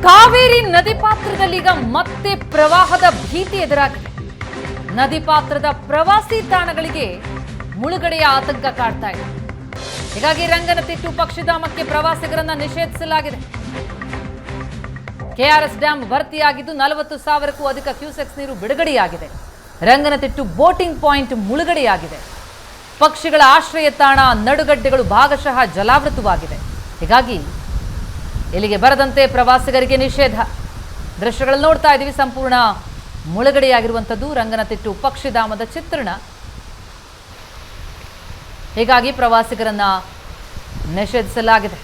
ಕಾವೇರಿ ನದಿ ಪಾತ್ರದಲ್ಲಿ ಈಗ ಮತ್ತೆ ಪ್ರವಾಹದ ಭೀತಿ ಎದುರಾಗಿದೆ. ನದಿ ಪಾತ್ರದ ಪ್ರವಾಸಿ ತಾಣಗಳಿಗೆ ಮುಳುಗಡೆಯ ಆತಂಕ ಕಾಡ್ತಾ ಇದೆ. ಹೀಗಾಗಿ ರಂಗನತಿಟ್ಟು ಪಕ್ಷಿಧಾಮಕ್ಕೆ ಪ್ರವಾಸಿಗರನ್ನ ನಿಷೇಧಿಸಲಾಗಿದೆ. ಕೆಆರ್ಎಸ್ ಡ್ಯಾಂ ಭರ್ತಿಯಾಗಿದ್ದು 40,000ಕ್ಕೂ ಅಧಿಕ ಕ್ಯೂಸೆಕ್ಸ್ ನೀರು ಬಿಡುಗಡೆಯಾಗಿದೆ. ರಂಗನತಿಟ್ಟು ಬೋಟಿಂಗ್ ಪಾಯಿಂಟ್ ಮುಳುಗಡೆಯಾಗಿದೆ. ಪಕ್ಷಿಗಳ ಆಶ್ರಯ ತಾಣ ನಡುಗಡ್ಡೆಗಳು ಭಾಗಶಃ ಜಲಾವೃತವಾಗಿದೆ. ಹೀಗಾಗಿ ಇಲ್ಲಿಗೆ ಬರದಂತೆ ಪ್ರವಾಸಿಗರಿಗೆ ನಿಷೇಧ. ದೃಶ್ಯಗಳಲ್ಲಿ ನೋಡ್ತಾ ಇದ್ದೀವಿ, ಸಂಪೂರ್ಣ ಮುಳುಗಡೆಯಾಗಿರುವಂಥದ್ದು ರಂಗನತಿಟ್ಟು ಪಕ್ಷಿಧಾಮದ ಚಿತ್ರಣ. ಹೀಗಾಗಿ ಪ್ರವಾಸಿಗರನ್ನ ನಿಷೇಧಿಸಲಾಗಿದೆ.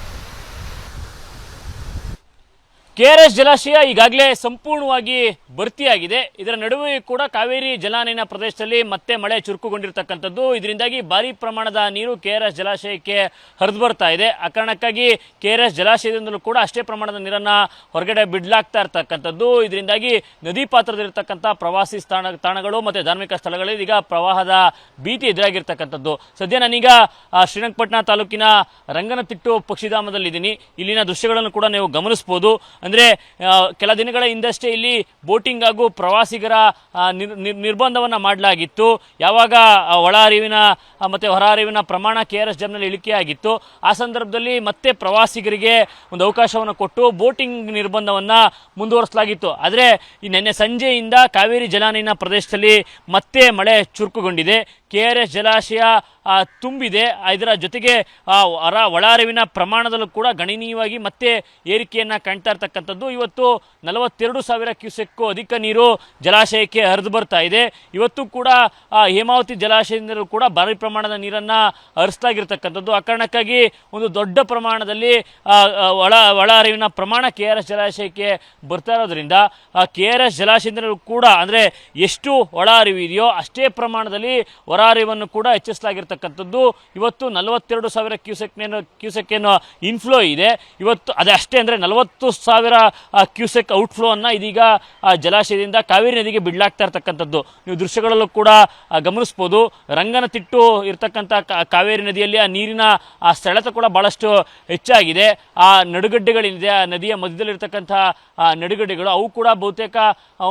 ಕೆಆರ್ಎಸ್ ಜಲಾಶಯ ಈಗಾಗಲೇ ಸಂಪೂರ್ಣವಾಗಿ ಭರ್ತಿಯಾಗಿದೆ. ಇದರ ನಡುವೆ ಕೂಡ ಕಾವೇರಿ ಜಲಾನಯನ ಪ್ರದೇಶದಲ್ಲಿ ಮತ್ತೆ ಮಳೆ ಚುರುಕುಗೊಂಡಿರತಕ್ಕಂಥದ್ದು. ಇದರಿಂದಾಗಿ ಭಾರಿ ಪ್ರಮಾಣದ ನೀರು ಕೆಆರ್ಎಸ್ ಜಲಾಶಯಕ್ಕೆ ಹರಿದು ಬರ್ತಾ ಇದೆ. ಆ ಕಾರಣಕ್ಕಾಗಿ ಕೆಆರ್ಎಸ್ ಜಲಾಶಯದಿಂದಲೂ ಕೂಡ ಅಷ್ಟೇ ಪ್ರಮಾಣದ ನೀರನ್ನು ಹೊರಗಡೆ ಬಿಡಲಾಗ್ತಾ ಇರ್ತಕ್ಕಂಥದ್ದು. ಇದರಿಂದಾಗಿ ನದಿ ಪಾತ್ರದಲ್ಲಿರ್ತಕ್ಕಂಥ ಪ್ರವಾಸಿ ತಾಣಗಳು ಮತ್ತು ಧಾರ್ಮಿಕ ಸ್ಥಳಗಳಲ್ಲಿ ಈಗ ಪ್ರವಾಹದ ಭೀತಿ ಎದುರಾಗಿರ್ತಕ್ಕಂಥದ್ದು. ಸದ್ಯ ನಾನೀಗ ಶ್ರೀರಂಗಪಟ್ಟಣ ತಾಲೂಕಿನ ರಂಗನತಿಟ್ಟು ಪಕ್ಷಿಧಾಮದಲ್ಲಿದ್ದೀನಿ. ಇಲ್ಲಿನ ದೃಶ್ಯಗಳನ್ನು ಕೂಡ ನೀವು ಗಮನಿಸಬಹುದು. ಅಂದರೆ ಕೆಲ ದಿನಗಳ ಹಿಂದಷ್ಟೇ ಇಲ್ಲಿ ಬೋಟಿಂಗ್ ಹಾಗೂ ಪ್ರವಾಸಿಗರ ನಿರ್ಬಂಧವನ್ನು ಮಾಡಲಾಗಿತ್ತು. ಯಾವಾಗ ಒಳ ಹರಿವಿನ ಮತ್ತು ಹೊರ ಹರಿವಿನ ಪ್ರಮಾಣ ಕೆಆರ್ಎಸ್ ಡ್ಯಾಮ್ನಲ್ಲಿ ಇಳಿಕೆಯಾಗಿತ್ತು, ಆ ಸಂದರ್ಭದಲ್ಲಿ ಮತ್ತೆ ಪ್ರವಾಸಿಗರಿಗೆ ಒಂದು ಅವಕಾಶವನ್ನು ಕೊಟ್ಟು ಬೋಟಿಂಗ್ ನಿರ್ಬಂಧವನ್ನು ಮುಂದುವರಿಸಲಾಗಿತ್ತು. ಆದರೆ ಈ ನಿನ್ನೆ ಸಂಜೆಯಿಂದ ಕಾವೇರಿ ಜಲಾನಯನ ಪ್ರದೇಶದಲ್ಲಿ ಮತ್ತೆ ಮಳೆ ಚುರುಕುಗೊಂಡಿದೆ. ಕೆಆರ್ಎಸ್ ಜಲಾಶಯ ತುಂಬಿದೆ. ಇದರ ಜೊತೆಗೆ ಒಳ ಹರಿವಿನ ಪ್ರಮಾಣದಲ್ಲೂ ಕೂಡ ಗಣನೀಯವಾಗಿ ಮತ್ತೆ ಏರಿಕೆಯನ್ನು ಕಾಣ್ತಾ ಇರ್ತಕ್ಕಂಥದ್ದು. ಇವತ್ತು 42,000 ಕ್ಯೂಸೆಕ್ಗೂ ಅಧಿಕ ನೀರು ಜಲಾಶಯಕ್ಕೆ ಹರಿದು ಬರ್ತಾ ಇದೆ. ಇವತ್ತು ಕೂಡ ಹೇಮಾವತಿ ಜಲಾಶಯದಿಂದಲೂ ಕೂಡ ಭಾರಿ ಪ್ರಮಾಣದ ನೀರನ್ನು ಹರಿಸ್ತಾಗಿರ್ತಕ್ಕಂಥದ್ದು. ಆ ಕಾರಣಕ್ಕಾಗಿ ಒಂದು ದೊಡ್ಡ ಪ್ರಮಾಣದಲ್ಲಿ ಒಳ ಹರಿವಿನ ಪ್ರಮಾಣ ಕೆಆರ್ಎಸ್ ಜಲಾಶಯಕ್ಕೆ ಬರ್ತಾ ಇರೋದ್ರಿಂದ ಕೆಆರ್ಎಸ್ ಜಲಾಶಯದಿಂದಲೂ ಕೂಡ ಅಂದರೆ ಎಷ್ಟು ಒಳ ಹರಿವು ಇದೆಯೋ ಅಷ್ಟೇ ಪ್ರಮಾಣದಲ್ಲಿ ಹೊರ ಹರಿವನ್ನು ಕೂಡ ಹೆಚ್ಚಿಸಲಾಗಿರ್ತಕ್ಕಂಥದ್ದು. ಇವತ್ತು 42,000 ಕ್ಯೂಸೆಕ್ ಏನು ಇನ್ಫ್ಲೋ ಇದೆ. ಇವತ್ತು ಅದೇ ಅಷ್ಟೇ ಅಂದರೆ 40,000 ಕ್ಯೂಸೆಕ್ ಔಟ್ಫ್ಲೋ ಅನ್ನು ಇದೀಗ ಜಲಾಶಯದಿಂದ ಕಾವೇರಿ ನದಿಗೆ ಬಿಡಲಾಗ್ತಾ ಇರ್ತಕ್ಕಂಥದ್ದು. ನೀವು ದೃಶ್ಯಗಳಲ್ಲೂ ಕೂಡ ಗಮನಿಸ್ಬೋದು. ರಂಗನತಿಟ್ಟು ಇರ್ತಕ್ಕಂಥ ಕಾವೇರಿ ನದಿಯಲ್ಲಿ ಆ ನೀರಿನ ಸೆಳೆತ ಕೂಡ ಬಹಳಷ್ಟು ಹೆಚ್ಚಾಗಿದೆ. ಆ ನಡುಗಡ್ಡೆಗಳಿದೆ, ಆ ನದಿಯ ಮಧ್ಯದಲ್ಲಿರ್ತಕ್ಕಂಥ ನಡುಗಡ್ಡೆಗಳು, ಅವು ಕೂಡ ಬಹುತೇಕ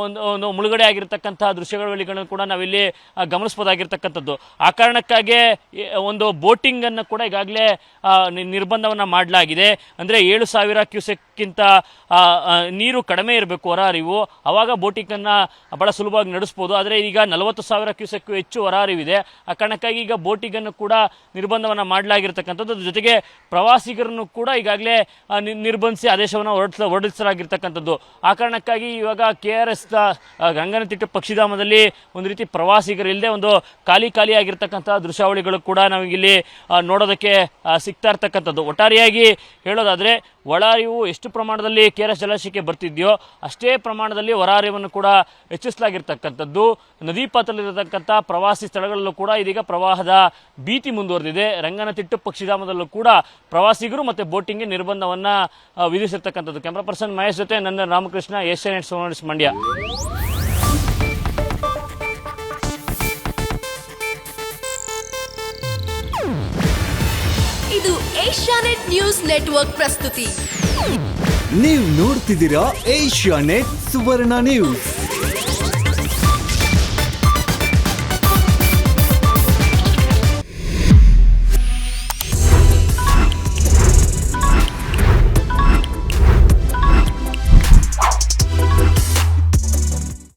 ಒಂದು ಮುಳುಗಡೆ ಆಗಿರ್ತಕ್ಕಂಥ ದೃಶ್ಯಗಳನ್ನು ಕೂಡ ನಾವಿಲ್ಲಿ ಗಮನಿಸ್ಬೋದಾಗಿರ್ತಕ್ಕಂಥದ್ದು. ಆ ಕಾರಣಕ್ಕಾಗಿ ಒಂದು ಬೋಟಿಂಗನ್ನು ಕೂಡ ಈಗಾಗಲೇ ನಿರ್ಬಂಧವನ್ನು ಮಾಡಲಾಗಿದೆ. ಅಂದರೆ 7,000 ಕ್ಯೂಸೆಕ್ಕಿಂತ ನೀರು ಕಡಿಮೆ ಇರಬೇಕು ಹೊರ ಹರಿವು, ಆವಾಗ ಬೋಟಿಂಗನ್ನು ಬಹಳ ಸುಲಭವಾಗಿ ನಡೆಸ್ಬೋದು. ಆದರೆ ಈಗ 40,000 ಕ್ಯೂಸೆಕ್ಕು ಹೆಚ್ಚು ಹೊರ ಹರಿವಿದೆ. ಆ ಕಾರಣಕ್ಕಾಗಿ ಈಗ ಬೋಟಿಂಗನ್ನು ಕೂಡ ನಿರ್ಬಂಧವನ್ನು ಮಾಡಲಾಗಿರ್ತಕ್ಕಂಥದ್ದು. ಜೊತೆಗೆ ಪ್ರವಾಸಿಗರನ್ನು ಕೂಡ ಈಗಾಗಲೇ ನಿರ್ಬಂಧಿಸಿ ಆದೇಶವನ್ನು ಹೊರಡಿಸಲಾಗಿರ್ತಕ್ಕಂಥದ್ದು. ಆ ಕಾರಣಕ್ಕಾಗಿ ಇವಾಗ ಕೆಆರ್ಎಸ್ ರಂಗನತಿಟ್ಟು ಪಕ್ಷಿಧಾಮದಲ್ಲಿ ಒಂದು ರೀತಿ ಪ್ರವಾಸಿಗರಿಲ್ಲದೆ ಒಂದು ಖಾಲಿ ಆಗಿರ್ತಕ್ಕಂಥ ದೃಶ್ಯಾವಳಿಗಳು ಕೂಡ ನಾವಿಲ್ಲಿ ನೋಡೋದಕ್ಕೆ ಸಿಗ್ತಾ ಇರ್ತಕ್ಕಂಥದ್ದು. ಒಟ್ಟಾರೆಯಾಗಿ ಹೇಳೋದಾದರೆ ಒಳ ಹರಿವು ಎಷ್ಟು ಪ್ರಮಾಣದಲ್ಲಿ ಕೆಆರ್ಎಸ್ ಜಲಾಶಯಕ್ಕೆ ಬರ್ತಿದೆಯೋ ಅಷ್ಟೇ ಪ್ರಮಾಣದಲ್ಲಿ ಹೊರ ಹರಿವನ್ನು ಕೂಡ ಹೆಚ್ಚಿಸಲಾಗಿರ್ತಕ್ಕಂಥದ್ದು. ನದಿ ಪಾತ್ರದಲ್ಲಿರತಕ್ಕಂಥ ಪ್ರವಾಸಿ ಸ್ಥಳಗಳಲ್ಲೂ ಕೂಡ ಇದೀಗ ಪ್ರವಾಹದ ಭೀತಿ ಮುಂದುವರೆದಿದೆ. ರಂಗನತಿಟ್ಟು ಪಕ್ಷಿಧಾಮದಲ್ಲೂ ಕೂಡ ಪ್ರವಾಸಿಗರು ಮತ್ತು ಬೋಟಿಂಗ್ಗೆ ನಿರ್ಬಂಧವನ್ನು ವಿಧಿಸಿರ್ತಕ್ಕಂಥದ್ದು. ಕ್ಯಾಮ್ರಾ ಪರ್ಸನ್ ಮಹೇಶ್ ಜೊತೆ ನನ್ನ ರಾಮಕೃಷ್ಣ, ಏಷ್ಯಾನೆಟ್ ನ್ಯೂಸ್, ಮಂಡ್ಯ. ಇದು ಏಷ್ಯಾನೆಟ್ ನ್ಯೂಸ್ ನೆಟ್ವರ್ಕ್ ಪ್ರಸ್ತುತಿ. ನೀವು ನೋಡ್ತಿದ್ದೀರಾ ಏಷ್ಯಾನೆಟ್ ಸುವರ್ಣ ನ್ಯೂಸ್.